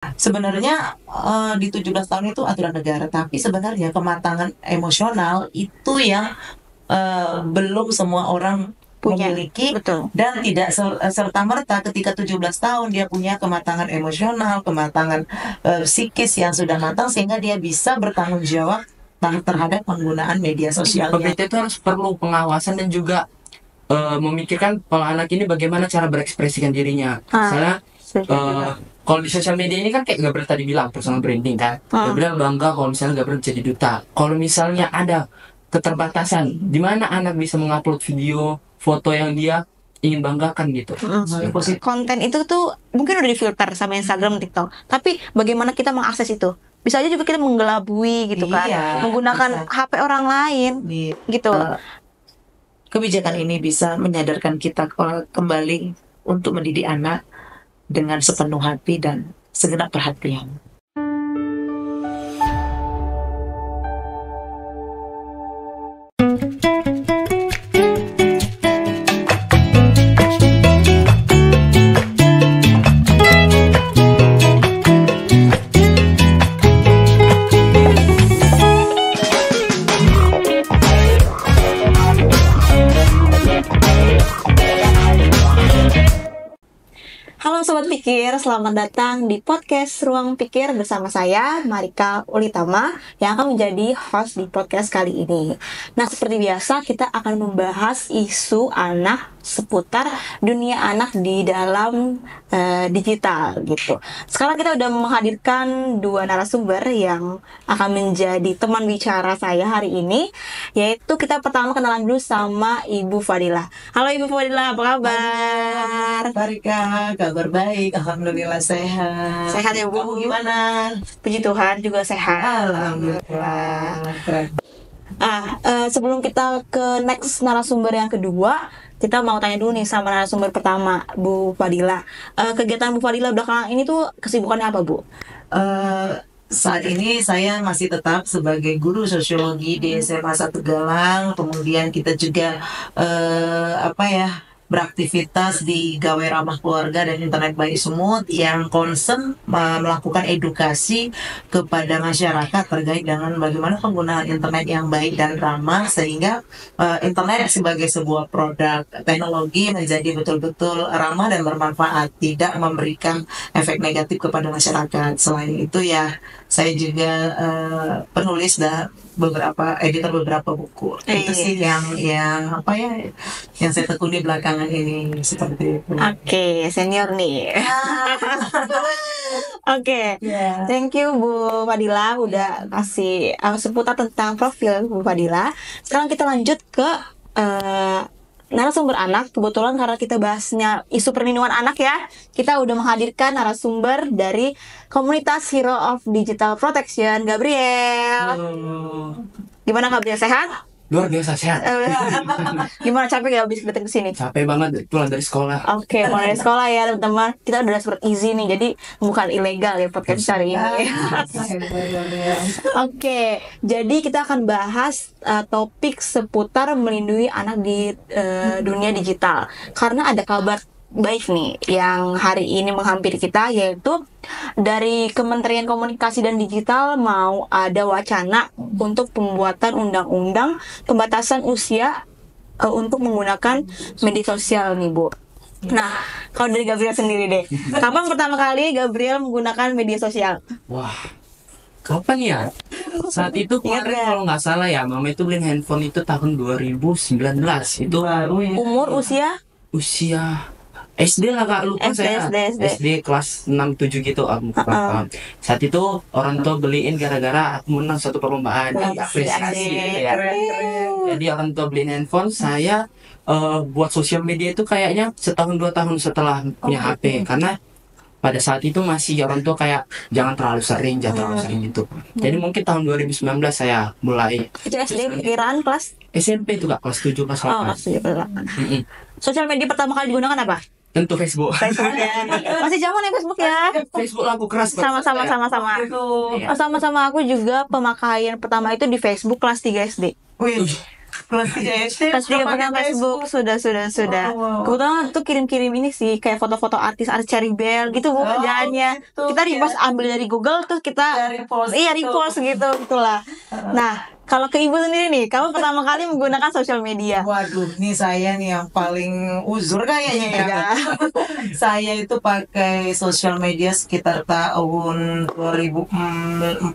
Sebenarnya, di 17 tahun itu aturan negara, tapi sebenarnya kematangan emosional itu yang, belum semua orang Punya, memiliki betul. dan tidak serta-merta ketika 17 tahun dia punya kematangan emosional, kematangan, psikis yang sudah matang sehingga dia bisa bertanggung jawab terhadap penggunaan media sosialnya. Pemerintah itu harus perlu pengawasan dan juga memikirkan kalau anak ini bagaimana cara berekspresikan dirinya. Misalnya kalau di sosial media ini kan kayak Gabriel tadi bilang personal branding kan. Gabriel bangga kalau misalnya Gabriel jadi duta. Kalau misalnya ada keterbatasan di mana anak bisa mengupload video, foto yang dia ingin banggakan gitu. Konten itu tuh mungkin udah difilter sama Instagram, TikTok. Tapi bagaimana kita mengakses itu? Bisa aja juga kita menggelabui gitu kan, menggunakan HP orang lain gitu. Kebijakan ini bisa menyadarkan kita kembali untuk mendidik anak dengan sepenuh hati dan segenap perhatian. Halo Sobat Pikir, selamat datang di podcast Ruang Pikir bersama saya, Marika Ulitama, yang akan menjadi host di podcast kali ini. Nah, seperti biasa, kita akan membahas isu anak seputar dunia anak di dalam digital gitu. Sekarang kita udah menghadirkan dua narasumber yang akan menjadi teman bicara saya hari ini, yaitu kita pertama kenalan dulu sama Ibu Fadila. Halo Ibu Fadila, apa kabar? Marika, kabar baik, alhamdulillah sehat. Sehat ya Bu? Kamu gimana? Puji Tuhan juga sehat. Alhamdulillah. Sebelum kita ke next narasumber yang kedua, kita mau tanya dulu nih sama narasumber pertama, Bu Fadila. Kegiatan Bu Fadila belakangan ini tuh kesibukannya apa, Bu? Saat ini saya masih tetap sebagai guru sosiologi di SMA 1 Galang. Kemudian kita juga beraktivitas di Gawai Ramah Keluarga dan Internet Bayi Semut yang concern melakukan edukasi kepada masyarakat terkait dengan bagaimana penggunaan internet yang baik dan ramah sehingga internet sebagai sebuah produk teknologi menjadi betul-betul ramah dan bermanfaat, tidak memberikan efek negatif kepada masyarakat. Selain itu ya saya juga penulis dan editor beberapa buku. Itu sih yang saya tekuni belakangan ini seperti itu. Oke, senior nih. Oke. Thank you Bu Fadila udah kasih seputar tentang profil Bu Fadila. Sekarang kita lanjut ke narasumber anak. Kebetulan karena kita bahasnya isu perlindungan anak ya, kita udah menghadirkan narasumber dari komunitas Hero of Digital Protection, Gabriel. Gimana Gabriel, sehat? Luar biasa sehat. Gimana, capek gak habis datang ke sini? Capek banget pulang dari sekolah. Oke, pulang dari sekolah ya teman-teman. Kita udah surat izin nih, jadi bukan ilegal ya podcast hari ini. Oke, jadi kita akan bahas topik seputar melindungi anak di dunia digital. Karena ada kabar baik nih yang hari ini menghampiri kita, yaitu dari Kementerian Komunikasi dan Digital mau ada wacana untuk pembuatan undang-undang pembatasan usia untuk menggunakan media sosial nih Bu. Nah, kalau dari Gabriel sendiri deh, kapan pertama kali Gabriel menggunakan media sosial? Wah, kapan ya? Saat itu kemarin kalau nggak salah ya, Mama itu beliin handphone itu tahun 2019. Itu baru ya. Umur, usia SD lah Kak, lupa saya. SD kelas 6-7 gitu aku paham. Saat itu orang tua beliin gara-gara aku menang satu perlombaan, apresiasi gitu ya. Jadi orang tua beliin handphone, saya buat sosial media itu kayaknya setahun 2 tahun setelah punya HP, karena pada saat itu masih orang tua kayak jangan terlalu sering gitu. Jadi mungkin tahun 2019 saya mulai. Itu SD kiraan kelas? SMP itu Kak, kelas 7 kelas 8. Oh, kelas 7 kelas 8. Sosial media pertama kali digunakan apa? Tentu Facebook. Ya. Masih zaman ya Facebook ya. Facebook laku keras. Sama-sama. Sama-sama aku juga pemakaian pertama itu di Facebook kelas 3 SD. Kelas 3 SD Kelas 3 pegang Facebook. Sudah. Oh. Kebetulan tuh kirim-kirim ini sih kayak foto-foto artis Cherry Bell gitu bu kerjaannya. Gitu. Kita repost ambil dari Google terus kita repost gitu itulah. Nah, kalau ke ibu sendiri nih, kamu pertama kali menggunakan sosial media. Waduh, nih saya nih yang paling uzur kayaknya ya. Saya itu pakai sosial media sekitar tahun 2014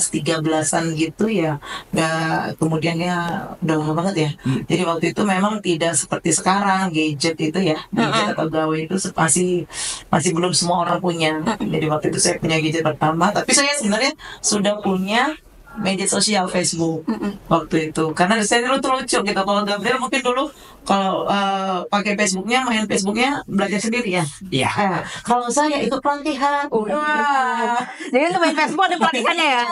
13-an gitu ya. Nah, kemudian ya udah lama banget ya. Jadi waktu itu memang tidak seperti sekarang gadget itu ya. Gadget atau gawai itu masih belum semua orang punya. Jadi waktu itu saya punya gadget pertama, tapi saya sebenarnya sudah punya media sosial Facebook waktu itu, karena saya dulu tuh lucu gitu. Kalau Gabriel mungkin dulu kalau pakai main Facebooknya belajar sendiri ya. Iya. Kalau saya ikut pelatihan. Wah. Jadi untuk main Facebook ada pelatihannya ya.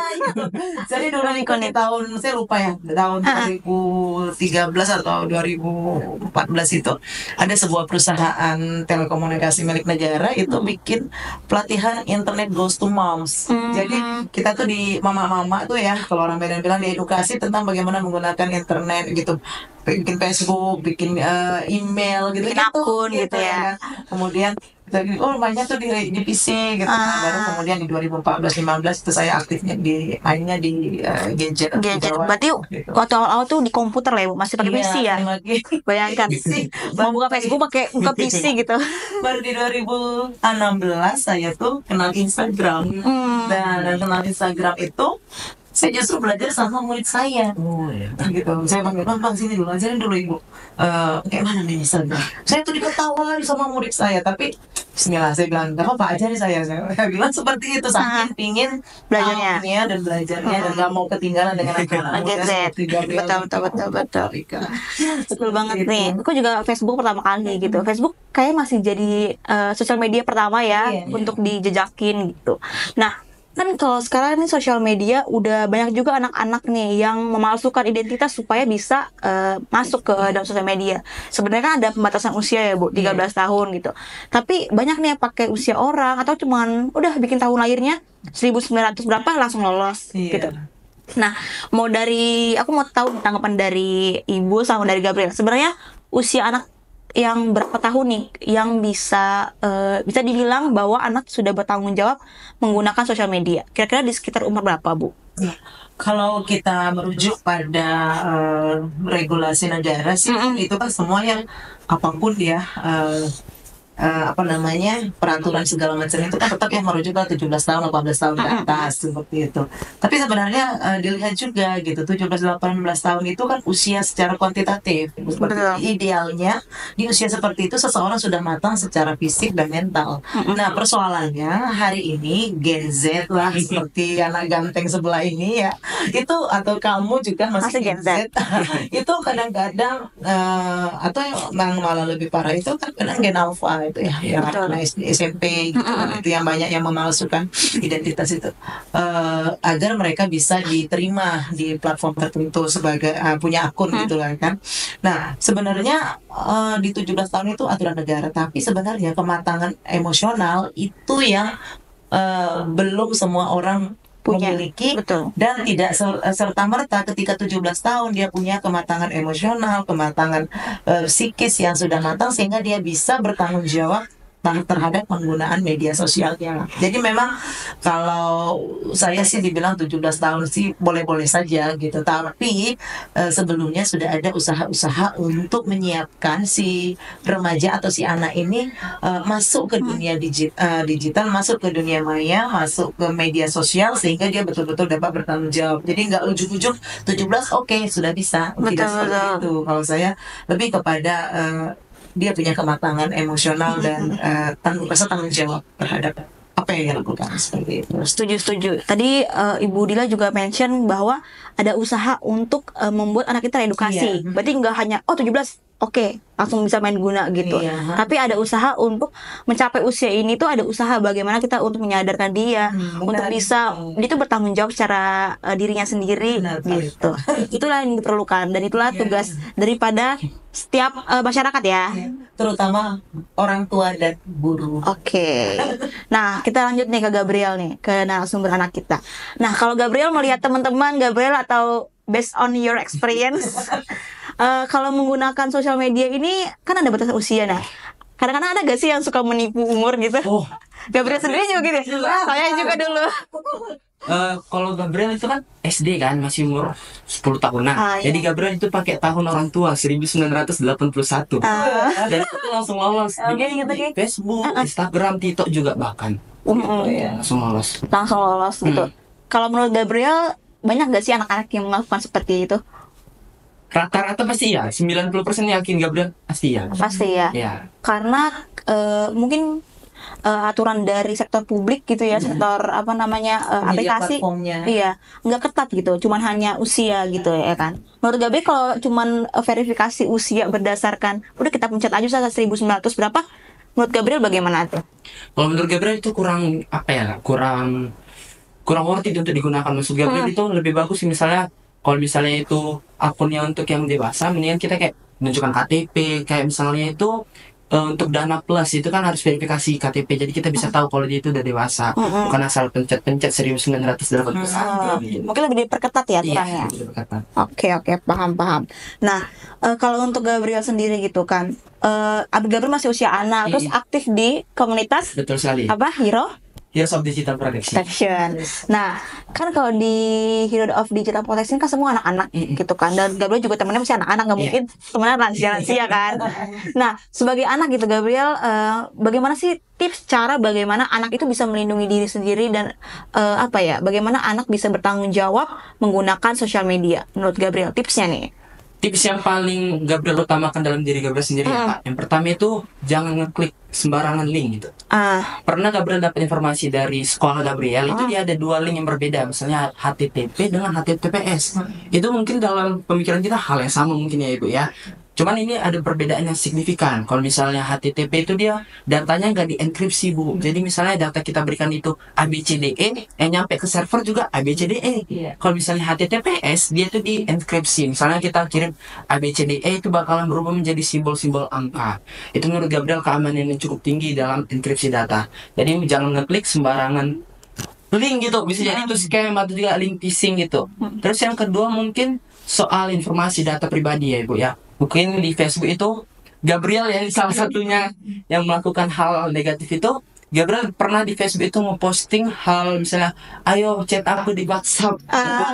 Jadi dulu ikut di tahun, saya lupa ya, tahun 2013 atau 2014 itu ada sebuah perusahaan telekomunikasi milik negara itu bikin pelatihan internet goes to moms. Jadi kita tuh di mama-mama tuh ya, kalau orang Medan bilang diedukasi tentang bagaimana menggunakan internet gitu, bikin Facebook, bikin email gitu, bikin akun gitu ya. Kemudian banyak tuh di PC gitu. Baru kemudian di 2014-15 itu saya aktifnya mainnya di gadget. Berarti gitu. waktu awal-awal tuh di komputer lah ya, Bu, masih pakai PC ya. Bayangkan mau buka Facebook pakai buka PC gitu. Baru di 2016 saya tuh kenal Instagram. Dan kenal Instagram itu saya justru belajar sama murid saya. Gitu. Saya panggil, bang sini dulu, ajarin dulu ibu. Kayak mana nih Instagram? Saya tuh diketawain sama murid saya, tapi Bismillah, saya bilang, gak apa-apa, ajarin saya bilang seperti itu, saking pingin belajarnya dan belajarnya dan gak mau ketinggalan dengan anak-anak betul betul banget nih. Aku juga Facebook pertama kali gitu. Facebook kayak masih jadi sosial media pertama ya untuk dijejakin gitu. Nah, kan kalau sekarang nih sosial media udah banyak juga anak-anak nih yang memalsukan identitas supaya bisa masuk ke dalam sosial media. Sebenarnya kan ada pembatasan usia ya Bu, 13 tahun gitu. Tapi banyak nih yang pakai usia orang atau cuman udah bikin tahun lahirnya 1900 berapa langsung lolos gitu. Nah, aku mau tahu tanggapan dari Ibu sama dari Gabriel. Sebenarnya usia anak yang berapa tahun nih yang bisa dibilang bahwa anak sudah bertanggung jawab menggunakan sosial media? Kira-kira di sekitar umur berapa, Bu? Kalau kita merujuk pada regulasi negara sih, itu kan semua yang apapun ya peraturan segala macam itu kan tetap yang merujuk ke 17 tahun 18 tahun ke atas seperti itu. Tapi sebenarnya dilihat juga gitu, 17-18 tahun itu kan usia secara kuantitatif. Idealnya di usia seperti itu seseorang sudah matang secara fisik dan mental. Nah, persoalannya hari ini Gen Z lah seperti anak ganteng sebelah ini ya, itu atau kamu juga masih Gen Z. Itu kadang-kadang atau yang malah lebih parah itu kan kadang Gen Alpha itu ya, yang SMP gitu kan, itu yang banyak yang memalsukan identitas itu agar mereka bisa diterima di platform tertentu sebagai punya akun gitu kan. Nah, sebenarnya di 17 tahun itu aturan negara, tapi sebenarnya kematangan emosional itu yang belum semua orang memiliki. Dan tidak serta-merta ketika 17 tahun dia punya kematangan emosional, kematangan psikis yang sudah matang sehingga dia bisa bertanggung jawab terhadap penggunaan media sosialnya. Jadi memang kalau saya sih dibilang 17 tahun sih boleh-boleh saja gitu, tapi sebelumnya sudah ada usaha-usaha untuk menyiapkan si remaja atau si anak ini masuk ke dunia digital, masuk ke dunia maya, masuk ke media sosial sehingga dia betul-betul dapat bertanggung jawab. Jadi nggak ujuk-ujuk 17 oke, sudah bisa. Tidak seperti itu. Kalau saya lebih kepada dia punya kematangan emosional dan rasa tanggung jawab terhadap apa yang dia lakukan seperti itu. Setuju. Tadi Ibu Dila juga mention bahwa ada usaha untuk membuat anak kita edukasi. Berarti nggak hanya 17 oke, langsung bisa main guna gitu. Tapi ada usaha untuk mencapai usia ini tuh, ada usaha bagaimana kita untuk menyadarkan dia untuk bisa dia tuh bertanggung jawab secara dirinya sendiri gitu. Itulah yang diperlukan dan itulah tugas daripada setiap masyarakat ya. Terutama orang tua dan guru. Nah, kita lanjut nih ke Gabriel nih, ke narasumber anak kita. Nah, kalau Gabriel melihat teman-teman Gabriel atau based on your experience, kalau menggunakan sosial media ini kan ada batas usia. Nah, kadang-kadang ada gak sih yang suka menipu umur gitu? Oh, Gabriel sendiri juga gitu. Saya juga dulu. Kalau Gabriel itu kan SD kan, masih umur 10 tahunan. Iya. Jadi Gabriel itu pakai tahun orang tua 1981. Dan itu langsung lolos di Facebook, Instagram, TikTok juga bahkan. Langsung lolos. Langsung lolos gitu. Kalau menurut Gabriel, banyak gak sih anak-anak yang melakukan seperti itu? Rata-rata pasti ya, 90% yakin Gabriel pasti ya. Pasti ya. Ya. Karena mungkin aturan dari sektor publik gitu ya, sektor apa namanya aplikasi, platformnya. iya nggak ketat gitu, cuman hanya usia gitu ya kan. Menurut Gabriel kalau cuman verifikasi usia berdasarkan udah kita pencet aja 1900 berapa, menurut Gabriel bagaimana tuh? Kalau menurut Gabriel itu kurang apa ya, kurang worth it untuk digunakan. Maksud Gabriel itu lebih bagus misalnya kalau misalnya itu akunnya untuk yang dewasa, mendingan kita kayak menunjukkan KTP, kayak misalnya itu untuk Dana Plus itu kan harus verifikasi KTP, jadi kita bisa tahu kalau dia itu udah dewasa, bukan asal pencet 1981. Mungkin lebih diperketat ya aturannya. Oke, paham. Nah, kalau untuk Gabriel sendiri gitu kan, Gabriel masih usia anak, terus aktif di komunitas. Betul sekali. Apa Heroes of Digital Protection. Nah, kan kalau di Hero of Digital Protection kan semua anak-anak gitu kan. Dan Gabriel juga temennya masih anak-anak, nggak mungkin temennya lansia kan. Nah, sebagai anak gitu Gabriel, bagaimana sih tips cara bagaimana anak itu bisa melindungi diri sendiri dan bagaimana anak bisa bertanggung jawab menggunakan sosial media? Menurut Gabriel, tipsnya nih. Tips yang paling Gabriel utamakan dalam diri Gabriel sendiri ya Pak. Yang pertama itu jangan ngeklik sembarangan link gitu. Pernah Gabriel dapat informasi dari sekolah Gabriel itu dia ada 2 link yang berbeda, misalnya HTTP dengan HTTPS. Itu mungkin dalam pemikiran kita hal yang sama mungkin ya Ibu ya. Cuman ini ada perbedaan yang signifikan. Kalau misalnya HTTP itu dia datanya nggak dienkripsi Bu. Jadi misalnya data kita berikan itu ABCDE, yang nyampe ke server juga ABCDE. Kalau misalnya HTTPS dia itu dienkripsi. Misalnya kita kirim ABCDE itu bakalan berubah menjadi simbol-simbol angka. Itu menurut Gabriel keamanan yang cukup tinggi dalam enkripsi data. Jadi jangan ngeklik sembarangan link gitu. Bisa jadi itu scam atau juga link phishing gitu. Terus yang kedua mungkin soal informasi data pribadi ya Ibu ya. Mungkin di Facebook itu Gabriel ya salah satunya yang melakukan hal negatif itu. Gabriel pernah di Facebook itu ngeposting hal misalnya, ayo chat aku di WhatsApp,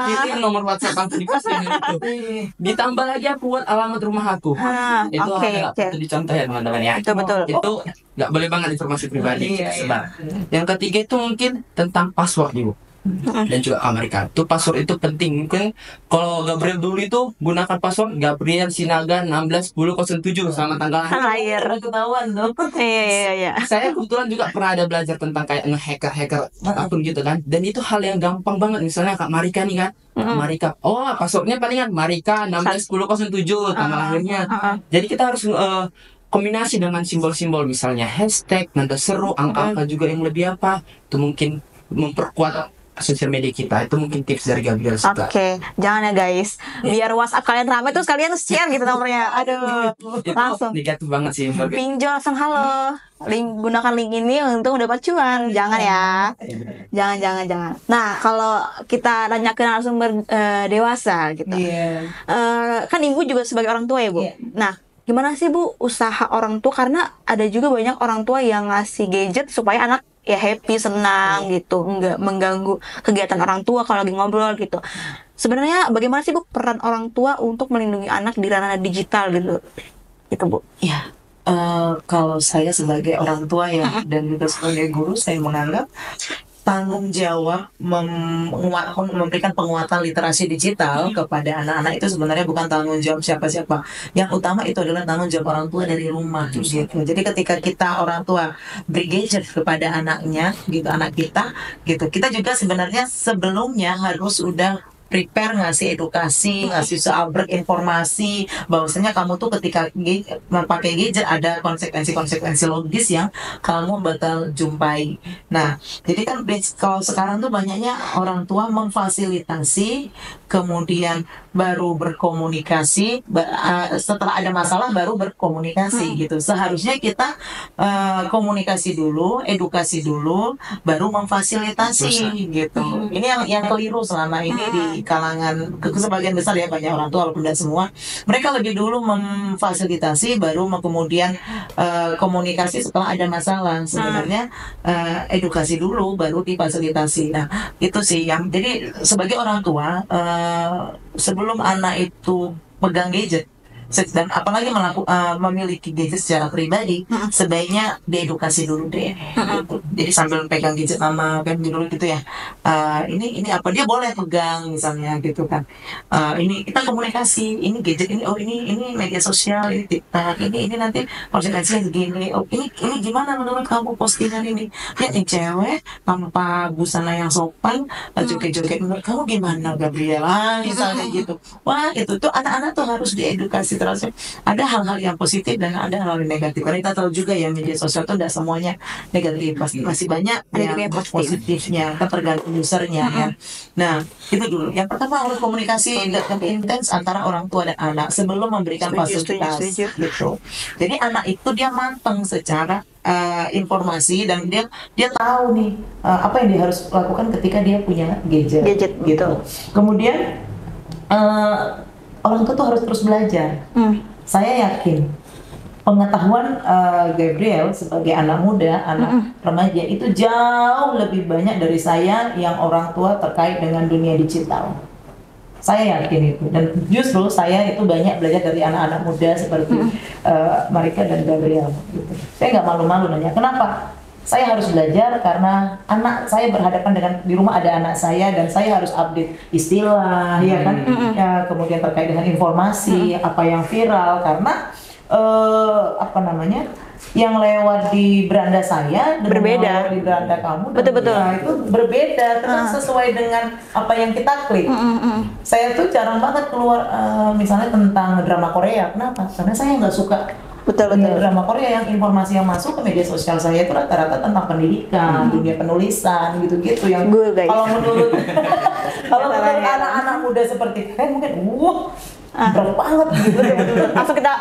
kirim nomor WhatsApp aku di posting itu. Ditambah lagi aku buat alamat rumah aku. Itu nggak perlu dicontoh ya teman-teman ya. Betul. Itu nggak boleh banget informasi pribadi sebar. Yang ketiga itu mungkin tentang password Ibu. Dan juga Amerika itu password itu penting. Mungkin kalau Gabriel dulu itu gunakan password Gabriel Sinaga 161007 sama tanggal lahir. Ketahuan dong. Iya. Saya kebetulan juga pernah ada belajar tentang kayak nge-hacker akun gitu kan. Dan itu hal yang gampang banget. Misalnya Kak Marika nih kan, Marika. Oh, passwordnya palingan Marika 161007 tanggal lahirnya. Jadi kita harus kombinasi dengan simbol-simbol misalnya hashtag, nada seru, angka juga yang lebih apa. Itu mungkin memperkuat sosial media kita. Itu mungkin tips dari Gabriel juga. Oke, jangan ya guys. Biar WhatsApp kalian ramai terus kalian share gitu nomornya. Aduh, langsung negatif banget sih. Pinjol langsung halo. Gunakan link ini untuk dapat cuan. Jangan ya. Jangan. Nah, kalau kita tanya ke narasumber dewasa gitu. Kan Ibu juga sebagai orang tua ya, Bu. Nah, gimana sih Bu usaha orang tua, karena ada juga banyak orang tua yang ngasih gadget supaya anak ya happy, senang gitu, nggak mengganggu kegiatan orang tua kalau lagi ngobrol gitu. Sebenarnya bagaimana sih Bu peran orang tua untuk melindungi anak di ranah digital gitu Bu? Ya, kalau saya sebagai orang tua ya dan juga sebagai guru, saya menganggap tanggung jawab memberikan penguatan literasi digital kepada anak-anak itu sebenarnya bukan tanggung jawab siapa-siapa. Yang utama itu adalah tanggung jawab orang tua dari rumah gitu. Jadi ketika kita orang tua beri gadget kepada anaknya gitu, anak kita gitu, kita juga sebenarnya sebelumnya harus udah prepare ngasih edukasi, ngasih seabrek informasi bahwasanya kamu tuh ketika memakai gadget ada konsekuensi logis yang kamu bakal jumpai. Nah, jadi kan kalau sekarang tuh banyaknya orang tua memfasilitasi, kemudian baru berkomunikasi, setelah ada masalah baru berkomunikasi gitu. Seharusnya kita komunikasi dulu, edukasi dulu, baru memfasilitasi gitu. Ini yang keliru selama ini kalangan sebagian besar ya, banyak orang tua walaupun tidak semua, mereka lebih dulu memfasilitasi baru kemudian komunikasi setelah ada masalah. Sebenarnya edukasi dulu baru difasilitasi. Nah, itu sih yang jadi sebagai orang tua sebelum anak itu pegang gadget dan apalagi memiliki gadget secara pribadi, sebaiknya diedukasi dulu deh. Gitu. Jadi sambil pegang gadget sama kan dulu gitu ya. Ini apa dia boleh pegang misalnya gitu kan. Ini kita komunikasi, ini gadget ini, oh ini media sosial, ini TikTok, ini nanti konsekuensinya begini. Oh ini gimana menurut kamu postingan ini? Ya ini cewek tanpa busana yang sopan, joget-joget, menurut kamu gimana Gabriela? Misalnya gitu. Wah itu tuh anak-anak tuh harus diedukasi terus. Ada hal-hal yang positif dan ada hal-hal yang negatif. Karena kita tahu juga ya media sosial itu tidak semuanya negatif, pasti masih banyak yang positifnya, tergantung usernya ya. Nah itu dulu. Yang pertama harus komunikasi lebih intens antara orang tua dan anak sebelum memberikan fasilitas. Gitu. Jadi anak itu dia matang secara informasi dan dia tahu nih apa yang dia harus lakukan ketika dia punya gadget gitu. Kemudian orang tua tuh harus terus belajar. Saya yakin pengetahuan Gabriel sebagai anak muda, anak remaja itu jauh lebih banyak dari saya yang orang tua terkait dengan dunia digital. Saya yakin itu, dan justru saya itu banyak belajar dari anak-anak muda seperti Marika dan Gabriel. Gitu. Saya nggak malu-malu nanya, kenapa? Saya harus belajar karena anak saya berhadapan dengan, di rumah ada anak saya dan saya harus update istilah, ya kan? Ya, kemudian terkait dengan informasi apa yang viral, karena yang lewat di beranda saya dengan berbeda di beranda kamu, betul. Nah, itu berbeda, terus sesuai dengan apa yang kita klik. Saya tuh jarang banget keluar misalnya tentang drama Korea. Kenapa? Karena saya nggak suka. Betul. Drama Korea yang informasi yang masuk ke media sosial saya itu rata-rata tentang pendidikan, dunia penulisan, gitu-gitu yang kalau menurut anak-anak muda seperti mungkin berat banget gitu. Langsung kita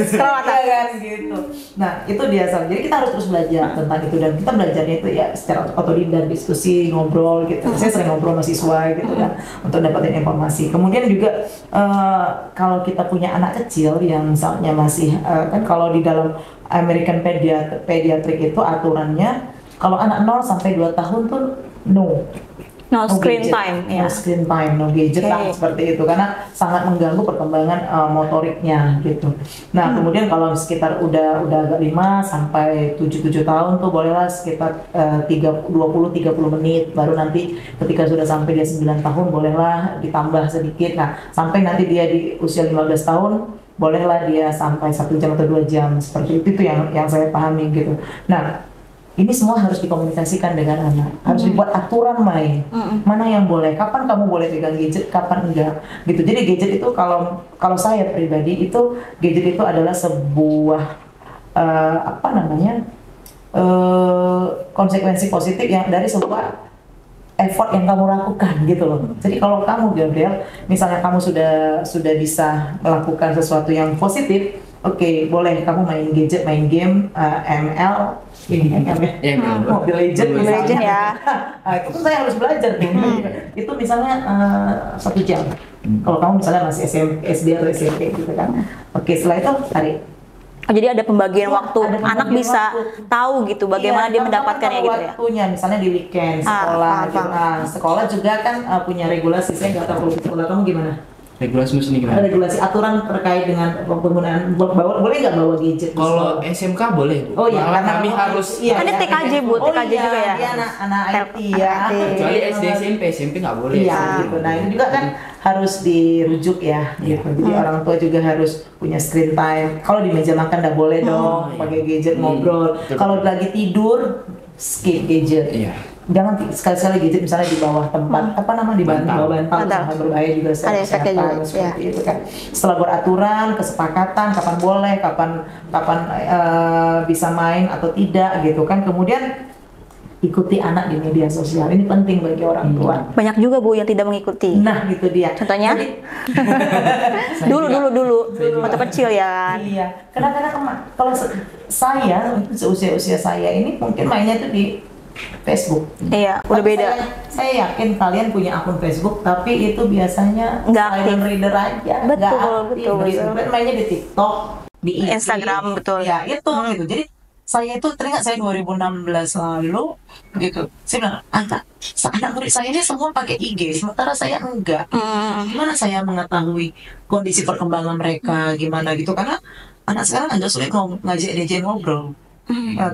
scroll kan gitu. Nah itu dia Sal. Jadi kita harus terus belajar tentang itu, dan kita belajarnya itu ya secara otodidak, diskusi, ngobrol gitu. Saya sering ngobrol sama siswa gitu kan untuk dapetin informasi. Kemudian juga kalau kita punya anak kecil yang misalnya masih kan kalau di dalam American Pediatric itu aturannya kalau anak 0 sampai 2 tahun tuh no screen gadget, time, no screen time, no gadget lah seperti itu, karena sangat mengganggu perkembangan motoriknya gitu. Nah kemudian kalau sekitar udah agak 5 sampai 7 tahun tuh bolehlah sekitar 20-30 menit, baru nanti ketika sudah sampai dia 9 tahun bolehlah ditambah sedikit. Nah sampai nanti dia di usia 15 tahun bolehlah dia sampai 1 jam atau 2 jam, seperti itu yang saya pahami gitu. Nah ini semua harus dikomunikasikan dengan anak, harus dibuat aturan main, mana yang boleh, kapan kamu boleh pegang gadget, kapan enggak, gitu. Jadi gadget itu kalau saya pribadi itu gadget itu adalah sebuah konsekuensi positif yang dari sebuah effort yang kamu lakukan gitu loh. Jadi kalau kamu Gabriel, misalnya kamu sudah bisa melakukan sesuatu yang positif, oke, boleh kamu main gadget, main game, ML, Mobile Legend ya. Itu saya harus belajar nih. Itu misalnya 1 jam. Kalau kamu misalnya masih SD atau SMP gitu kan. Oke, setelah itu tarik. Jadi ada pembagian waktu, anak bisa tahu gitu bagaimana dia mendapatkannya gitu ya. Waktunya misalnya di weekend sekolah gitu. Sekolah juga kan punya regulasi. Saya nggak tahu sekolah kamu gimana? Regulasi ini gimana? Regulasi aturan terkait dengan penggunaan boleh nggak bawa gadget? Kalau SMK boleh. Oh iya, karena kami harus. Kan di TKJ TKJ juga ya. Iya, anak IT ya. Kecuali SD SMP nggak boleh. Iya, gitu. Nah ini juga kan harus dirujuk ya, gitu. Jadi orang tua juga harus punya screen time. Kalau di meja makan nggak boleh dong pakai gadget ngobrol. Kalau lagi tidur skip gadget. Iya. Jangan sekali-sekali gadget misalnya di bawah tempat di bawah bantal sangat berbahaya juga kesehatan seperti itu kan. Setelah beraturan, kesepakatan kapan boleh, kapan bisa main atau tidak gitu kan. Kemudian ikuti anak di media sosial, ini penting bagi orang tua. Banyak juga Bu yang tidak mengikuti. Nah gitu dia. Contohnya? dulu waktu kecil ya. Iya. Kadang-kadang kalau saya seusia saya ini mungkin mainnya tuh di Facebook. Iya, udah Tapi beda. Saya yakin kalian punya akun Facebook, tapi itu biasanya Nggak silent aktif. reader aja. Betul, nggak aktif. betul, Gitu. betul. Mainnya di TikTok, di IG. Instagram, betul. Ya itu gitu. Jadi saya itu teringat saya 2016 lalu gitu. Saya bilang, anak murid saya ini semua pakai IG, sementara saya enggak. Gimana saya mengetahui kondisi perkembangan mereka gimana gitu, karena anak sekarang agak sulit ngajak dia ngobrol.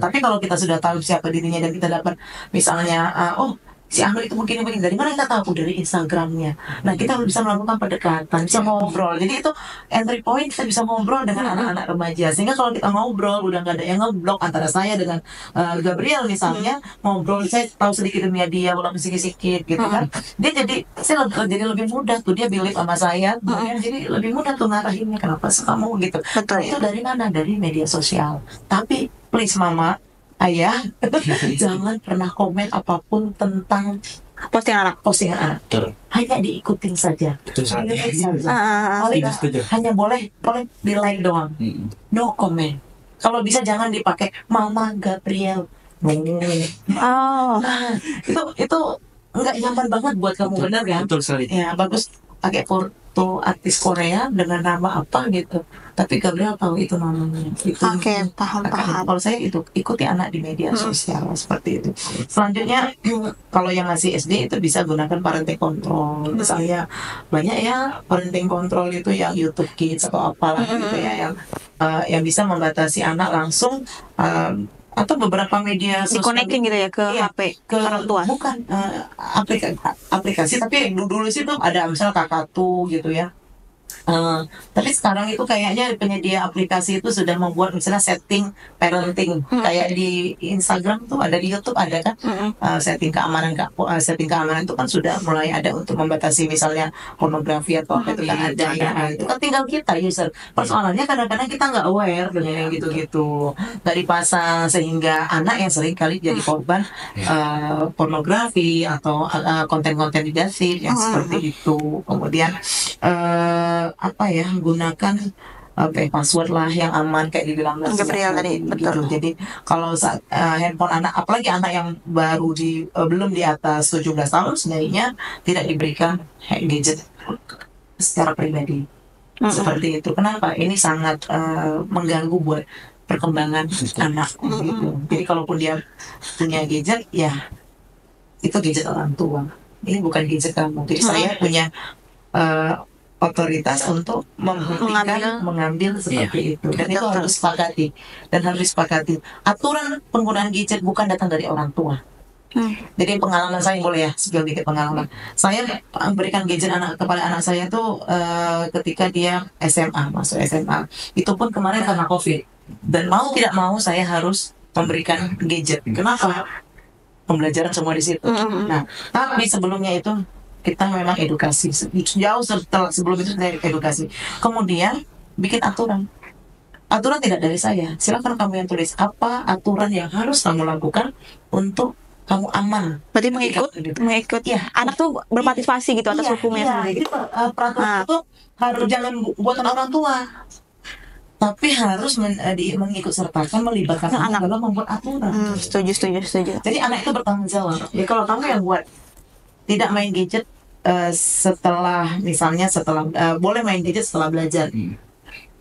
Tapi kalau kita sudah tahu siapa dirinya dan kita dapat misalnya oh si Anu itu mungkin dari mana kita tahu? Dari Instagramnya. Nah kita bisa melakukan pendekatan, bisa ngobrol. Jadi itu entry point, kita bisa ngobrol dengan anak-anak remaja. Sehingga kalau kita ngobrol udah nggak ada yang ngeblok antara saya dengan Gabriel misalnya, ngobrol saya tahu sedikit dunia dia walaupun sedikit-sedikit gitu kan. Dia jadi lebih mudah tuh, dia believe sama saya, jadi lebih mudah tuh ngarahinnya kenapa kamu gitu. Betul. Itu dari mana? Dari media sosial. Tapi please mama, ayah, jangan pernah komen apapun tentang Postingan anak. Betul. Hanya diikutin saja. Itu saja. Paling Setuju. hanya boleh di like doang. No comment. Kalau bisa jangan dipakai Mama Gabriel. Oh, Nah, itu nggak nyaman banget buat kamu, bener kan? Betul sekali. Ya bagus pakai foto artis Korea dengan nama apa gitu. Tapi Gabriel tahu itu namanya. Itu. oke, paham. Kalau saya itu ikuti anak di media sosial seperti itu. Selanjutnya kalau yang masih SD itu bisa gunakan parenting control. Misalnya banyak ya parenting control itu yang YouTube Kids atau apalah gitu ya yang bisa membatasi anak langsung atau beberapa media sosial Di-connecting gitu ya ke Iya, HP ke orang tua. bukan aplikasi, tapi dulu sih tuh ada misalnya Kakatu gitu ya. Tapi sekarang itu kayaknya penyedia aplikasi itu sudah membuat misalnya setting parenting kayak di Instagram tuh ada, di YouTube ada kan. Setting keamanan itu kan sudah mulai ada untuk membatasi misalnya pornografi atau apa itu kan ada ya. Itu kan tinggal kita user. Persoalannya kadang-kadang kita nggak aware dengan yang gitu-gitu, nggak dipasang, sehingga anak yang sering kali jadi korban pornografi atau konten-konten negatif yang seperti itu. Kemudian gunakan password lah yang aman kayak dibilang Gabriel tadi, betul. gitu. Jadi kalau handphone anak, apalagi anak yang baru belum di atas 17 tahun, sebenarnya tidak diberikan gadget secara pribadi. Seperti itu. Kenapa? Ini sangat mengganggu buat perkembangan anak gitu. Jadi kalaupun dia punya gadget, ya itu gadget orang tua. Ini bukan gadget kamu. Jadi saya punya otoritas untuk mengambil seperti itu, dan itu harus disepakati. Aturan penggunaan gadget bukan datang dari orang tua. Jadi pengalaman saya, boleh ya spill dikit pengalaman saya memberikan gadget kepada anak saya tuh ketika dia masuk SMA. Itu pun kemarin karena COVID, dan mau tidak mau saya harus memberikan gadget. Kenapa? Pembelajaran semua di situ. Nah, tapi sebelumnya itu kita memang edukasi, jauh sebelum itu saya edukasi, kemudian bikin aturan tidak dari saya. Silakan kamu yang tulis apa aturan yang harus kamu lakukan untuk kamu aman. Berarti mengikut ya. Anak tuh berpartisipasi gitu atas hukumnya sendiri. Jadi peraturan itu harus jangan buatan orang tua, tapi harus mengikut sertakan, melibatkan anak dalam membuat aturan. Setuju. Jadi anak itu bertanggung jawab. Ya kalau kamu yang buat tidak main gadget setelah boleh main gadget setelah belajar.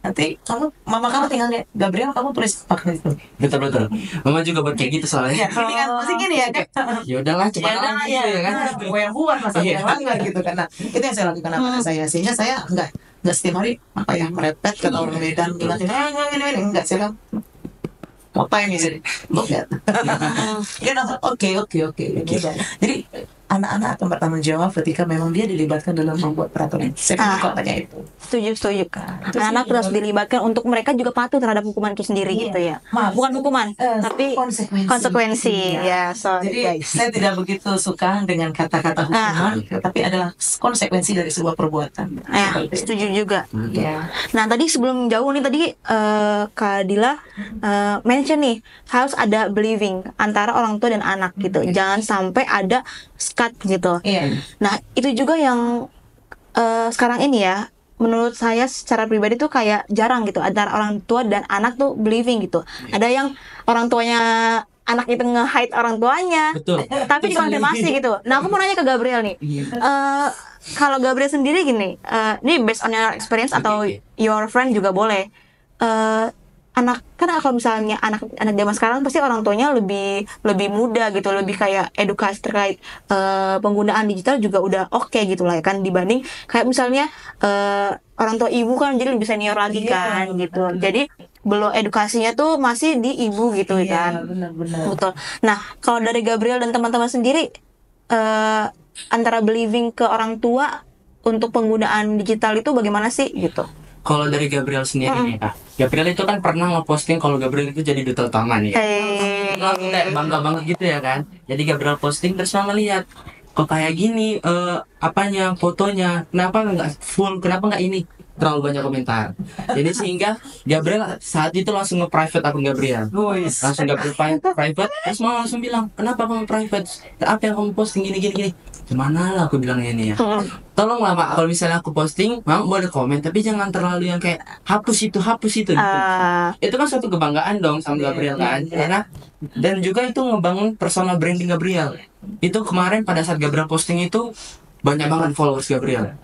Nanti mama kamu tinggal lihat, Gabriel kamu tulis pakai itu. Betul. Mama juga buat kayak gitu soalnya. Ya, ini kan masih gini ya kan. Ya udahlah, cuma ya kan. Gue yang buat masa yang langgar gitu kan. Nah, itu yang saya lakukan sama saya, sehingga saya enggak setiap hari merepet kata orang Medan enggak, saya mau time jadi look at. Oke. Jadi anak-anak akan bertanggung jawab ketika memang dia dilibatkan dalam membuat peraturan. Saya katanya itu. Setuju kan. Anak terus dilibatkan untuk mereka juga patuh terhadap hukuman itu sendiri gitu ya. Bukan hukuman, tapi konsekuensi. Ya, jadi saya tidak begitu suka dengan kata-kata hukuman, tapi adalah konsekuensi dari sebuah perbuatan. Setuju juga. Ya. Nah, tadi sebelum jauh nih tadi Kak Dila mention nih harus ada believing antara orang tua dan anak gitu. Jangan sampai ada skat gitu. Nah, itu juga yang sekarang ini ya, menurut saya secara pribadi tuh kayak jarang gitu antara orang tua dan anak tuh believing gitu. Ada yang orang tuanya anak itu nge-hide orang tuanya, Betul. tapi dikonfirmasi gitu. Nah, aku mau nanya ke Gabriel nih. Kalau Gabriel sendiri gini, ini based on your experience atau Oke. your friend juga boleh. Anak kan kalau misalnya anak zaman sekarang pasti orang tuanya lebih muda gitu, lebih kayak edukasi terkait penggunaan digital juga udah oke gitu lah ya kan, dibanding kayak misalnya orang tua ibu kan jadi lebih senior lagi kan gitu. Jadi belum edukasinya tuh masih di ibu gitu kan. Benar-benar. Betul. Nah, kalau dari Gabriel dan teman-teman sendiri, antara believing ke orang tua untuk penggunaan digital itu bagaimana sih gitu? Kalau dari Gabriel sendiri nih, Gabriel itu kan pernah ngeposting kalau Gabriel itu jadi duta utama nih. Lalu kayak bangga banget gitu ya kan. Jadi Gabriel posting terus mama lihat, kok kayak gini apanya fotonya, kenapa nggak full, kenapa nggak ini, terlalu banyak komentar. Jadi sehingga Gabriel saat itu langsung nge-private akun Gabriel. Langsung Gabriel private, terus mama langsung bilang, kenapa kamu private? Apa yang kamu posting gini. Gimana lah aku bilang ini ya. Tolonglah Mak, kalau misalnya aku posting, Mak boleh komen, tapi jangan terlalu yang kayak hapus itu gitu. Itu kan suatu kebanggaan dong sama Gabriel kan. Karena dan juga itu ngebangun personal branding Gabriel. Itu kemarin pada saat Gabriel posting itu banyak banget followers Gabriel.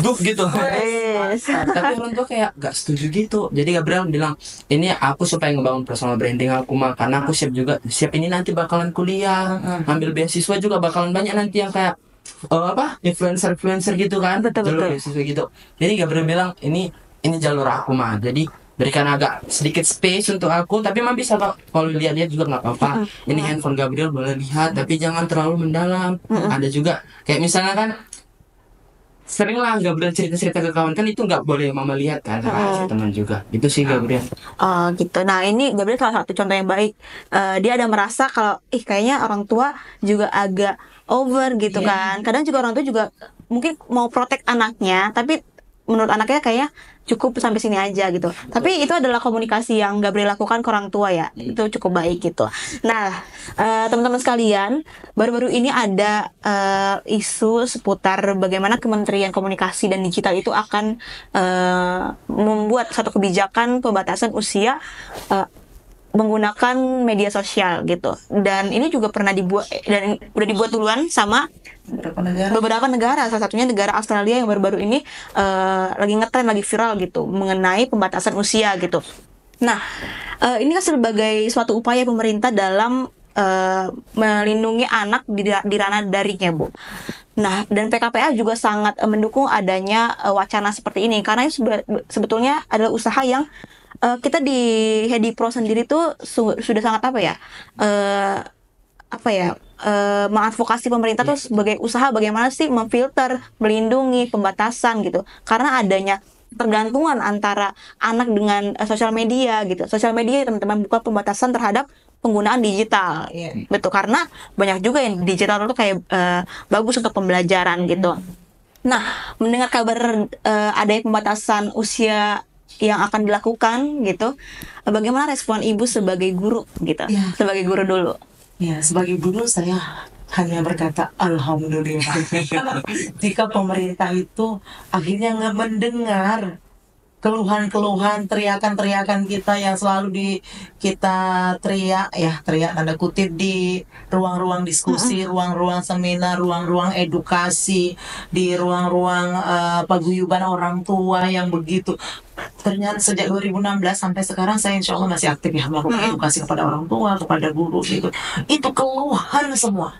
Duk gitu. Tapi orang tua kayak gak setuju gitu. Jadi Gabriel bilang, ini aku supaya ngebangun personal branding aku mah, karena aku siap ini nanti bakalan kuliah, ambil beasiswa juga bakalan banyak nanti yang kayak influencer gitu kan. Jalur beasiswa gitu. Jadi Gabriel bilang, ini jalur aku mah. Jadi berikan agak sedikit space untuk aku, tapi mah bisa kalau lihat-lihat juga nggak apa-apa. Ini handphone Gabriel boleh lihat, tapi jangan terlalu mendalam. Ada juga kayak misalnya kan sering lah Gabriel cerita-cerita ke kawan, kan itu nggak boleh mama lihat kan, sama teman juga. Itu sih Gabriel. Gitu. Nah, ini Gabriel salah satu contoh yang baik. Dia ada merasa kalau kayaknya orang tua juga agak over gitu kan. Kadang juga orang tua juga mungkin mau protect anaknya, tapi menurut anaknya kayaknya cukup sampai sini aja gitu. Tapi itu adalah komunikasi yang Gabriel lakukan ke orang tua ya. Itu cukup baik gitu. Nah, teman-teman sekalian, baru-baru ini ada isu seputar bagaimana Kementerian Komunikasi dan Digital itu akan membuat satu kebijakan pembatasan usia menggunakan media sosial gitu. Dan ini juga pernah dibuat dan udah dibuat duluan sama beberapa negara, salah satunya negara Australia yang baru-baru ini lagi ngetren, lagi viral gitu mengenai pembatasan usia gitu. Nah, ini kan sebagai suatu upaya pemerintah dalam melindungi anak di ranah daringnya, Bu. Nah, dan PKPA juga sangat mendukung adanya wacana seperti ini karena ini sebetulnya adalah usaha yang kita di Hedi Pro sendiri tuh sudah sangat mengadvokasi pemerintah tuh sebagai usaha bagaimana sih memfilter, melindungi, pembatasan gitu. Karena adanya tergantungan antara anak dengan sosial media gitu. Sosial media teman-teman bukan pembatasan terhadap penggunaan digital. Betul, karena banyak juga yang digital itu kayak bagus untuk pembelajaran gitu. Nah, mendengar kabar adanya pembatasan usia yang akan dilakukan gitu, bagaimana respon ibu sebagai guru gitu? Sebagai guru dulu. Ya, sebagai guru saya hanya berkata alhamdulillah. Jika pemerintah itu akhirnya nggak mendengar keluhan-keluhan, teriakan-teriakan kita yang selalu kita teriak tanda kutip di ruang-ruang diskusi, ruang-ruang seminar, ruang-ruang edukasi, di ruang-ruang paguyuban orang tua yang begitu. Ternyata sejak 2016 sampai sekarang saya insya Allah masih aktif ya melakukan edukasi kepada orang tua, kepada guru gitu. Itu keluhan semua.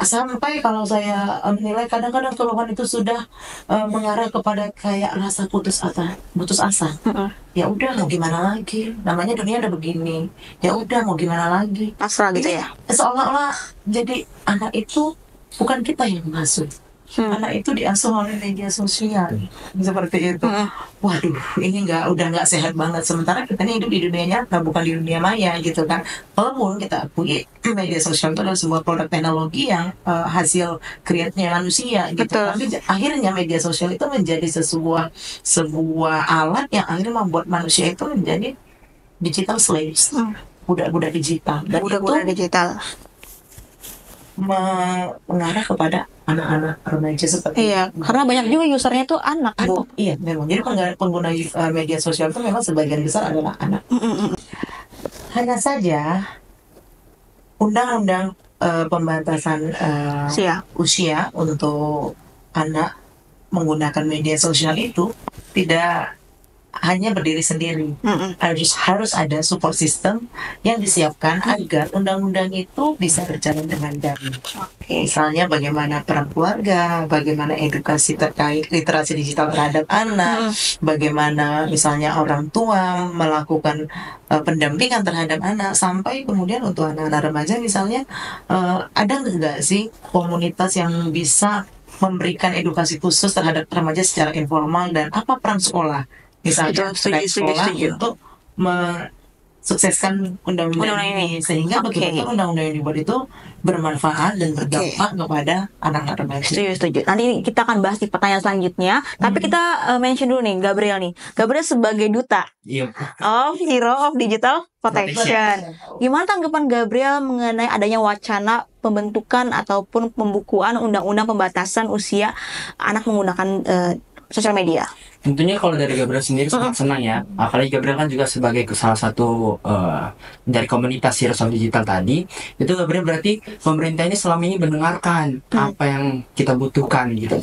Sampai kalau saya menilai kadang-kadang keluhan itu sudah mengarah kepada kayak rasa putus asa. Ya udah mau gimana lagi, namanya dunia udah begini, ya udah mau gimana lagi, pasrah gitu ya. Seolah-olah jadi anak itu bukan kita yang mengasuh, anak itu diasuh oleh media sosial seperti itu. Waduh, ini udah nggak sehat banget. Sementara kita ini hidup di dunia nyata, bukan di dunia maya gitu kan. Walaupun kita akui media sosial itu adalah sebuah produk teknologi yang hasil kreatnya manusia gitu. Tapi akhirnya media sosial itu menjadi sebuah alat yang akhirnya membuat manusia itu menjadi digital slaves, budak-budak digital. Dan budak-budak digital mengarah kepada anak-anak remaja seperti karena banyak juga usernya tuh anak, Bu. Iya, memang. Jadi pengguna media sosial itu memang sebagian besar adalah anak. Hanya saja undang-undang pembatasan usia untuk anak menggunakan media sosial itu tidak hanya berdiri sendiri. Harus ada support system yang disiapkan agar undang-undang itu bisa berjalan dengan baik. Misalnya bagaimana peran keluarga, bagaimana edukasi terkait literasi digital terhadap anak, bagaimana misalnya orang tua melakukan pendampingan terhadap anak, sampai kemudian untuk anak-anak remaja misalnya ada nggak sih komunitas yang bisa memberikan edukasi khusus terhadap remaja secara informal, dan apa peran sekolah misalnya sekolah untuk mensukseskan undang-undang ini, sehingga betul-betul undang-undang yang dibuat itu bermanfaat dan berdampak kepada anak-anak remaja. Setuju. Nanti kita akan bahas di pertanyaan selanjutnya. Tapi kita mention dulu nih Gabriel nih. Gabriel sebagai duta of Hero of Digital Protection. Gimana tanggapan Gabriel mengenai adanya wacana pembentukan ataupun pembukuan undang-undang pembatasan usia anak menggunakan sosial media? Tentunya kalau dari Gabriel sendiri sangat senang ya. Apalagi Gabriel kan juga sebagai salah satu dari komunitas Heroes of Digital tadi. Itu Gabriel berarti pemerintah ini selama ini mendengarkan apa yang kita butuhkan gitu.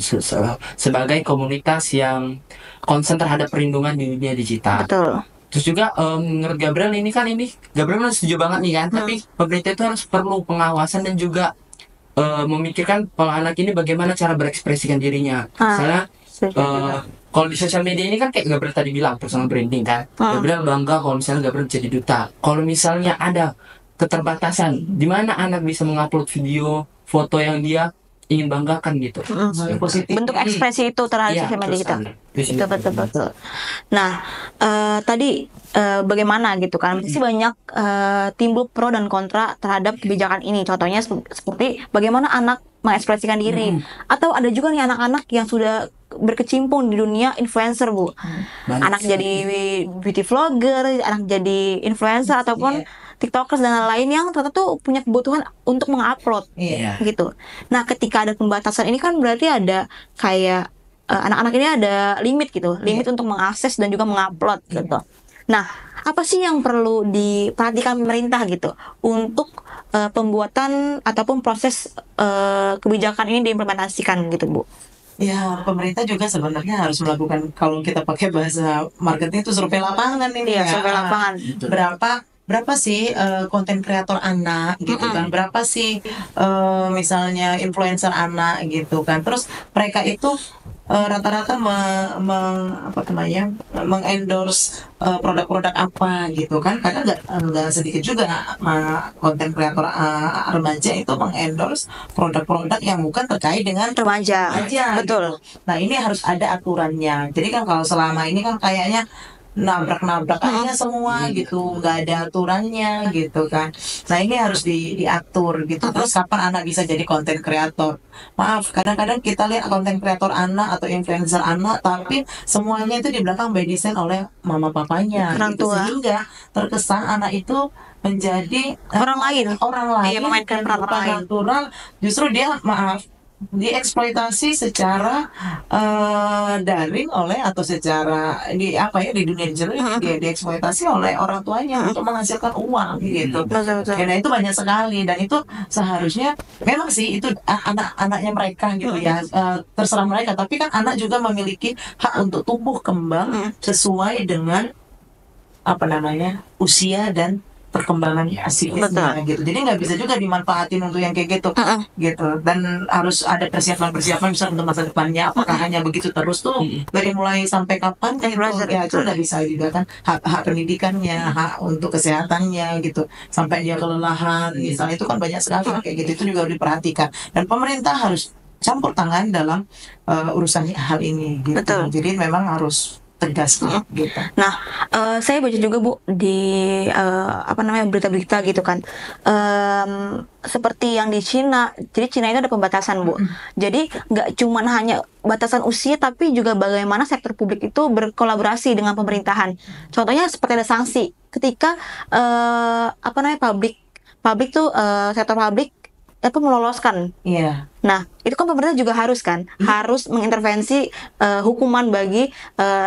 Sebagai komunitas yang concern terhadap perlindungan di dunia digital. Betul. Terus juga menurut Gabriel Gabriel setuju banget nih kan. Tapi pemerintah itu harus perlu pengawasan dan juga memikirkan kalau anak ini bagaimana cara berekspresikan dirinya. Misalnya kalau di sosial media ini kan kayak Gabriel tadi bilang personal branding kan. Gabriel bangga kalau misalnya Gabriel jadi duta. Kalau misalnya ada keterbatasan di mana anak bisa mengupload video, foto yang dia ingin banggakan gitu. Bentuk ekspresi itu terhadap sosial media kita. Betul. Nah, tadi bagaimana gitu kan? Pasti banyak timbul pro dan kontra terhadap kebijakan ini. Contohnya seperti bagaimana anak mengekspresikan diri, atau ada juga nih anak-anak yang sudah berkecimpung di dunia influencer, Bu. Anak jadi beauty vlogger, anak jadi influencer ataupun TikTokers dan lain yang ternyata tuh punya kebutuhan untuk mengupload gitu. Nah, ketika ada pembatasan ini kan berarti ada kayak anak-anak ini ada limit gitu, limit untuk mengakses dan juga mengupload gitu. Nah, apa sih yang perlu diperhatikan pemerintah gitu untuk pembuatan ataupun proses kebijakan ini diimplementasikan gitu, Bu? Ya, pemerintah juga sebenarnya harus melakukan, kalau kita pakai bahasa marketing itu survei lapangan ini ya. Survei lapangan. Berapa sih konten kreator anak gitu kan? Berapa sih misalnya influencer anak gitu kan? Terus mereka itu rata-rata mengendorse produk-produk apa gitu kan? Karena nggak sedikit juga konten kreator remaja itu mengendorse produk-produk yang bukan terkait dengan remaja. Betul. Gitu. Nah, ini harus ada aturannya. Jadi kan kalau selama ini kan kayaknya nabrak-nabrak aja semua gitu, nggak ada aturannya gitu kan. Nah, ini harus diatur gitu. Terus kapan anak bisa jadi konten kreator? Maaf, kadang-kadang kita lihat konten kreator anak atau influencer anak, tapi semuanya itu di belakang by design oleh mama papanya gitu. Sehingga terkesan anak itu menjadi orang lain memainkan peran natural. Justru dia dieksploitasi secara daring oleh atau secara di dunia digital dia dieksploitasi oleh orang tuanya untuk menghasilkan uang gitu. Nah, itu banyak sekali, dan itu seharusnya memang sih itu anak-anaknya mereka gitu ya, terserah mereka, tapi kan anak juga memiliki hak untuk tumbuh kembang sesuai dengan usia dan perkembangan psikisnya gitu. Jadi nggak bisa juga dimanfaatin untuk yang kayak gitu gitu, dan harus ada persiapan misalnya untuk masa depannya. Apakah hanya begitu terus tuh dari mulai sampai kapan gitu? Ya itu nggak bisa juga kan, hak pendidikannya, hak untuk kesehatannya gitu, sampai dia kelelahan misalnya, itu kan banyak sekali kayak gitu. Itu juga harus diperhatikan, dan pemerintah harus campur tangan dalam urusan hal ini gitu. Betul. Jadi memang harus tegas gitu. Nah, saya baca juga, Bu, di berita-berita gitu kan, seperti yang di Cina. Jadi Cina itu ada pembatasan, Bu. Jadi nggak cuma hanya batasan usia, tapi juga bagaimana sektor publik itu berkolaborasi dengan pemerintahan. Contohnya seperti ada sanksi ketika sektor publik meloloskan. Iya. Nah, itu kan pemerintah juga harus kan, harus mengintervensi hukuman bagi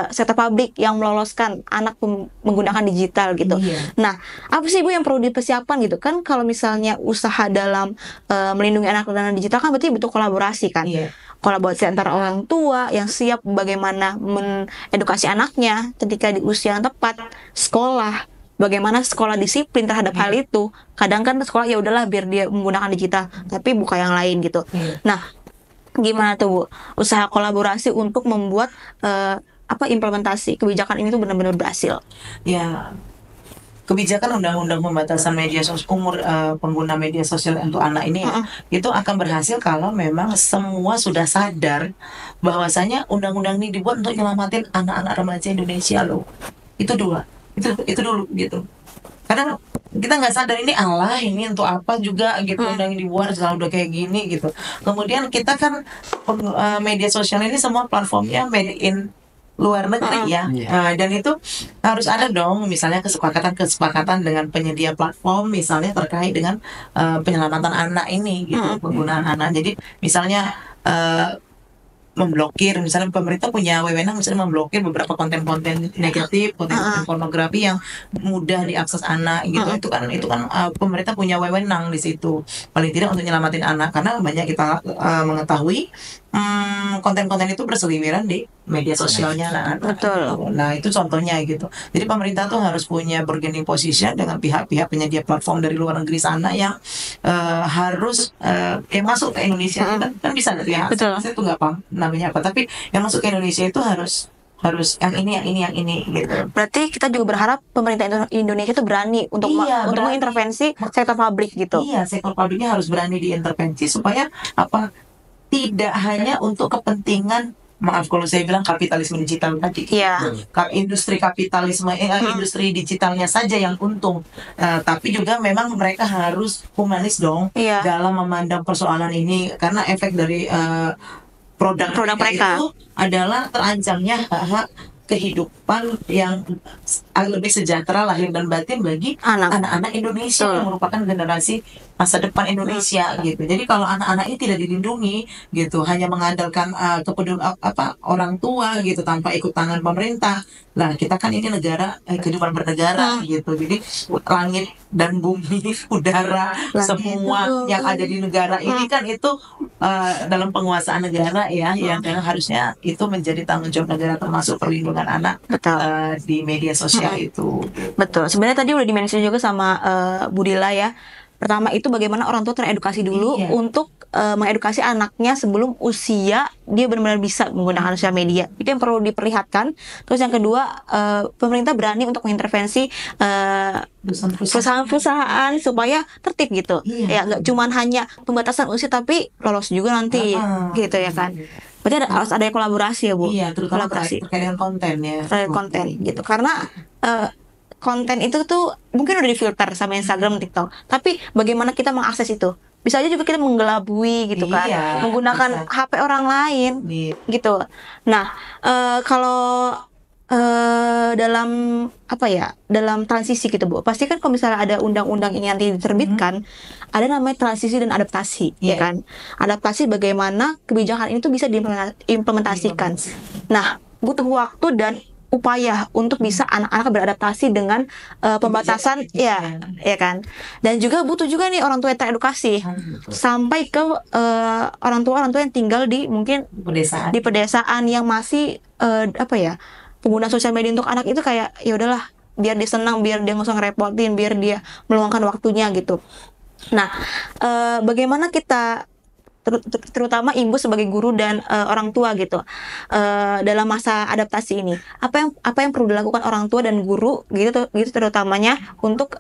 sektor publik yang meloloskan anak menggunakan digital gitu. Iya. Nah, apa sih Bu yang perlu dipersiapkan gitu kan? Kalau misalnya usaha dalam melindungi anak dengan digital kan berarti butuh kolaborasi kan. Iya. Kolaborasi antara orang tua yang siap bagaimana mengedukasi anaknya ketika di usia yang tepat, sekolah, bagaimana sekolah disiplin terhadap hal itu. Kadang kan sekolah ya udahlah biar dia menggunakan digital, tapi buka yang lain gitu. Nah, gimana tuh Bu usaha kolaborasi untuk membuat implementasi kebijakan ini tuh benar-benar berhasil? Ya, kebijakan undang-undang pembatasan media umur pengguna media sosial untuk anak ini itu akan berhasil kalau memang semua sudah sadar bahwasanya undang-undang ini dibuat untuk nyelamatin anak-anak remaja Indonesia loh. Itu dulu gitu. Karena kita nggak sadar ini ini untuk apa juga gitu, undang dibuat selalu udah kayak gini gitu. Kemudian kita kan media sosial ini semua platformnya made in luar negeri ya. Dan itu harus ada dong misalnya kesepakatan dengan penyedia platform misalnya terkait dengan penyelamatan anak ini gitu, penggunaan anak. Jadi misalnya memblokir, misalnya pemerintah punya wewenang misalnya memblokir beberapa konten-konten negatif, konten-konten pornografi yang mudah diakses anak gitu. Itu kan pemerintah punya wewenang di situ. Paling tidak untuk nyelamatin anak, karena banyak kita mengetahui konten-konten itu berseliweran di media sosialnya anak-anak. Betul. Nah, itu contohnya gitu. Jadi pemerintah tuh harus punya bargaining position dengan pihak-pihak penyedia platform dari luar negeri sana yang harus masuk ke Indonesia. Kan bisa ya. Saya tuh nggak paham namanya apa, tapi yang masuk ke Indonesia itu harus yang ini gitu. Berarti kita juga berharap pemerintah Indonesia itu berani untuk mengintervensi sektor publik gitu. Iya, sektor publiknya harus berani diintervensi supaya tidak hanya untuk kepentingan, maaf kalau saya bilang kapitalisme digital tadi, industri kapitalisme, industri digitalnya saja yang untung, tapi juga memang mereka harus humanis dong dalam memandang persoalan ini, karena efek dari produk mereka itu adalah terancamnya hak kehidupan yang lebih sejahtera lahir dan batin bagi anak-anak Indonesia yang merupakan generasi masa depan Indonesia gitu. Jadi kalau anak-anak ini tidak dilindungi gitu, hanya mengandalkan orang tua gitu tanpa ikut tangan pemerintah. Lah kita kan ini negara kehidupan bernegara gitu. Jadi langit dan bumi, udara, semua yang ada di negara ini kan itu dalam penguasaan negara yang harusnya itu menjadi tanggung jawab negara, termasuk perlindungan anak di media sosial itu. Betul. Sebenarnya tadi udah dimention juga sama Bu Dila ya. Pertama itu bagaimana orang tua teredukasi dulu untuk mengedukasi anaknya sebelum usia dia benar-benar bisa menggunakan sosial media. Itu yang perlu diperlihatkan. Terus yang kedua, pemerintah berani untuk mengintervensi perusahaan-perusahaan supaya tertib gitu. Ya nggak cuma hanya pembatasan usia tapi lolos juga nanti gitu ya kan. Berarti harus ada kolaborasi ya Bu. Iya, terutama terkait dengan konten ya. Terkait konten gitu. Karena konten itu tuh mungkin udah difilter sama Instagram, TikTok. Tapi bagaimana kita mengakses itu? Bisa aja juga kita menggelabui gitu kan, menggunakan HP orang lain gitu. Nah, kalau dalam dalam transisi gitu Bu, pasti kan kalau misalnya ada undang-undang ini nanti diterbitkan, ada namanya transisi dan adaptasi, ya kan? Adaptasi bagaimana kebijakan ini tuh bisa diimplementasikan. Nah, butuh waktu dan upaya untuk bisa anak-anak beradaptasi dengan pembatasan ya kan, dan juga butuh juga nih orang tua yang teredukasi sampai ke orang tua yang tinggal di mungkin di pedesaan yang masih pengguna sosial media untuk anak itu kayak ya udahlah biar dia senang, biar dia nggak usah ngerepotin, biar dia meluangkan waktunya gitu. Nah, bagaimana kita terutama ibu sebagai guru dan orang tua gitu dalam masa adaptasi ini, apa yang perlu dilakukan orang tua dan guru gitu terutamanya untuk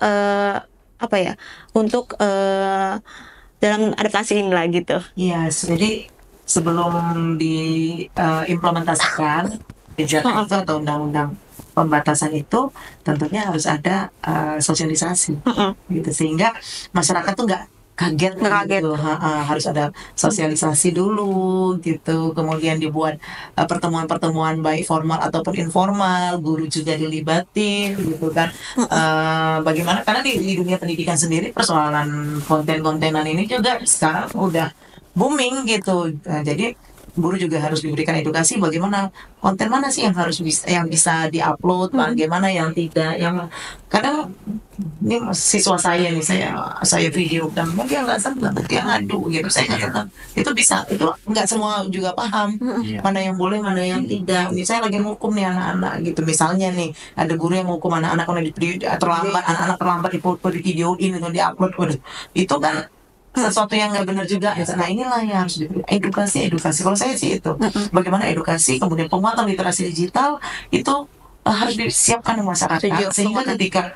dalam adaptasi ini lah gitu. Iya, jadi sebelum diimplementasikan kebijakan itu atau undang-undang pembatasan itu tentunya harus ada sosialisasi gitu, sehingga masyarakat tuh nggak kaget Kaget. gitu. Harus ada sosialisasi dulu gitu, kemudian dibuat pertemuan-pertemuan baik formal ataupun informal, guru juga dilibatin gitu kan. Bagaimana, karena di dunia pendidikan sendiri persoalan konten-kontenan ini juga sekarang udah booming gitu. Jadi guru juga harus diberikan edukasi bagaimana konten mana sih yang bisa diupload, bagaimana yang tidak, yang kadang ini siswa saya nih, saya video dan dia nggak senang, dia ngadu gitu, saya katakan itu bisa, itu nggak semua juga paham mana yang boleh mana yang tidak. Misalnya lagi ngukum nih anak-anak gitu, misalnya nih ada guru yang ngukum anak-anak karena terlambat, anak-anak terlambat di video ini atau diupload, waduh, itu kan sesuatu yang nggak benar juga. Nah inilah yang harus edukasi. Kalau saya sih itu bagaimana edukasi, kemudian penguatan literasi digital itu harus disiapkan di masyarakat, sehingga ketika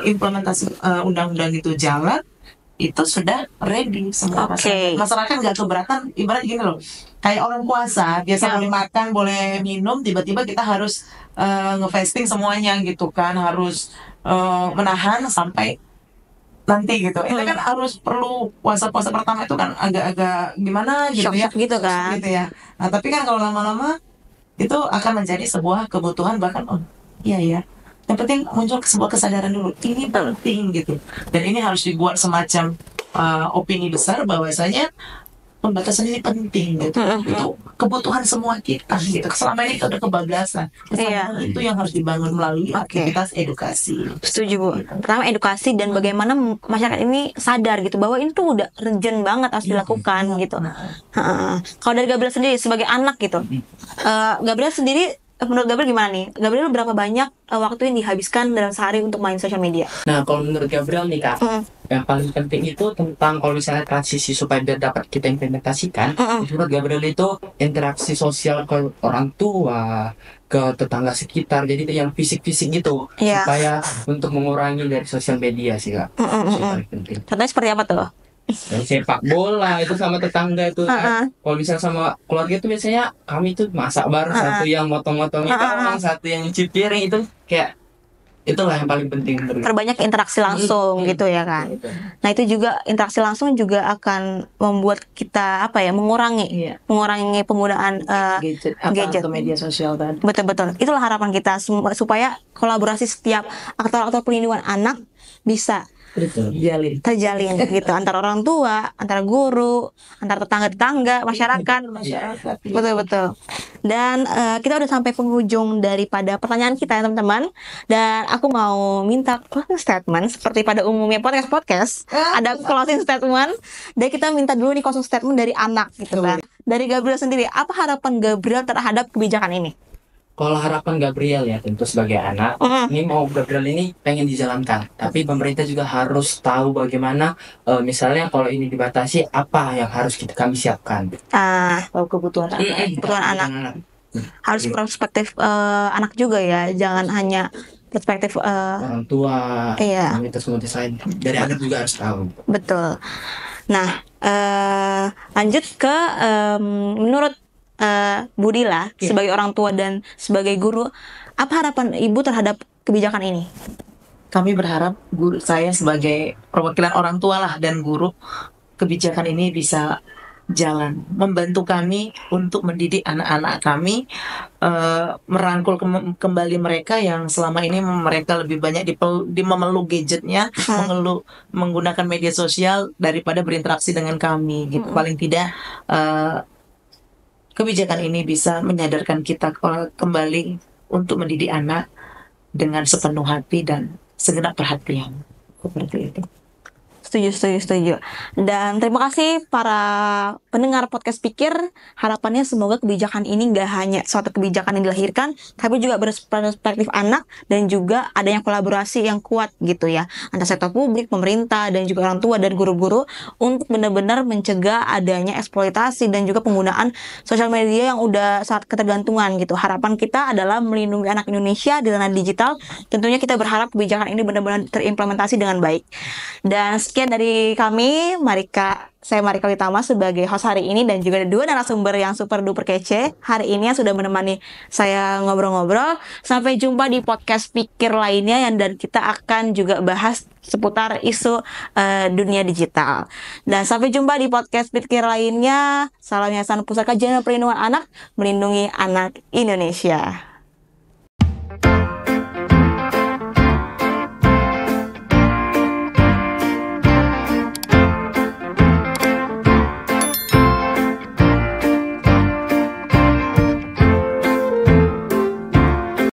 implementasi undang-undang itu jalan, itu sudah ready semua. Masyarakat nggak keberatan. Ibarat gini loh, kayak orang puasa biasa boleh makan boleh minum, tiba-tiba kita harus ngefasting semuanya gitu kan, harus menahan sampai nanti gitu. Itu kan harus perlu puasa-puasa pertama itu kan agak-agak gimana gitu ya, gitu kan. Gitu ya. Nah tapi kan kalau lama-lama itu akan menjadi sebuah kebutuhan, bahkan iya ya, yang penting muncul sebuah kesadaran dulu, ini penting gitu. Dan ini harus dibuat semacam opini besar bahwasanya pembatasan ini penting gitu. Itu kebutuhan semua kita gitu. Selama ini kita udah kebablasan. Kesadaran itu yang harus dibangun melalui aktivitas edukasi. Setuju Bu. Pertama edukasi dan bagaimana masyarakat ini sadar gitu bahwa ini tuh udah urgent banget harus dilakukan gitu. Kalau dari Gabriel sendiri sebagai anak gitu, Gabriel sendiri, menurut Gabriel gimana nih? Gabriel berapa banyak waktu yang dihabiskan dalam sehari untuk main sosial media? Nah, kalau menurut Gabriel nih Kak, yang paling penting itu tentang kalau misalnya transisi supaya biar dapat kita implementasikan, menurut Gabriel itu interaksi sosial ke orang tua, ke tetangga sekitar, jadi yang fisik-fisik gitu, supaya untuk mengurangi dari sosial media sih Kak. Itu paling penting. Contohnya seperti apa tuh? Sepak bola itu sama tetangga itu kalau misalnya sama keluarga itu biasanya kami tuh masak bareng, satu yang motong-motong ikan, satu yang nyuci piring, itu kayak itulah yang paling penting. Terbanyak interaksi langsung gitu ya kan. Nah itu juga interaksi langsung juga akan membuat kita mengurangi penggunaan gadget atau media sosial tadi. Betul. Itulah harapan kita supaya kolaborasi setiap aktor-aktor perlindungan anak bisa terjalin gitu, antara orang tua, antara guru, antara tetangga-tetangga, masyarakat. Betul. Dan kita udah sampai penghujung daripada pertanyaan kita ya teman-teman. Dan aku mau minta closing statement seperti pada umumnya podcast ada closing statement. Dan kita minta dulu nih closing statement dari anak gitu kan. Dari Gabriel sendiri, apa harapan Gabriel terhadap kebijakan ini? Kalau harapan Gabriel ya tentu sebagai anak, ini mau Gabriel ini pengen dijalankan, tapi pemerintah juga harus tahu bagaimana misalnya kalau ini dibatasi apa yang harus kami siapkan. Kebutuhan anak. Harus perspektif anak juga ya, jangan hanya perspektif orang tua, komunitas lain. Dari anak juga harus tahu. Betul. Nah, lanjut ke menurut Budila sebagai orang tua dan sebagai guru, apa harapan Ibu terhadap kebijakan ini? Kami berharap, saya sebagai perwakilan orang tua lah dan guru, kebijakan ini bisa jalan, membantu kami untuk mendidik anak-anak kami, merangkul kembali mereka yang selama ini mereka lebih banyak memeluk gadgetnya, menggunakan media sosial daripada berinteraksi dengan kami gitu. Paling tidak kebijakan ini bisa menyadarkan kita kembali untuk mendidik anak dengan sepenuh hati dan segenap perhatian. Seperti itu. Setuju. Dan terima kasih para pendengar podcast Pikir. Harapannya semoga kebijakan ini nggak hanya suatu kebijakan yang dilahirkan, tapi juga berperspektif anak dan juga adanya kolaborasi yang kuat gitu ya, antara sektor publik, pemerintah, dan juga orang tua dan guru-guru untuk benar-benar mencegah adanya eksploitasi dan juga penggunaan sosial media yang udah saat ketergantungan gitu. Harapan kita adalah melindungi anak Indonesia di ranah digital. Tentunya kita berharap kebijakan ini benar-benar terimplementasi dengan baik. Dan sekian sekian dari kami, saya Marika Ulitama sebagai host hari ini, dan juga ada dua narasumber yang super duper kece hari ini yang sudah menemani saya ngobrol-ngobrol. Sampai jumpa di podcast pikir lainnya dan kita akan juga bahas seputar isu dunia digital. Dan sampai jumpa di podcast pikir lainnya. Salam Yayasan Pusat Kajian dan Perlindungan Anak, melindungi anak Indonesia.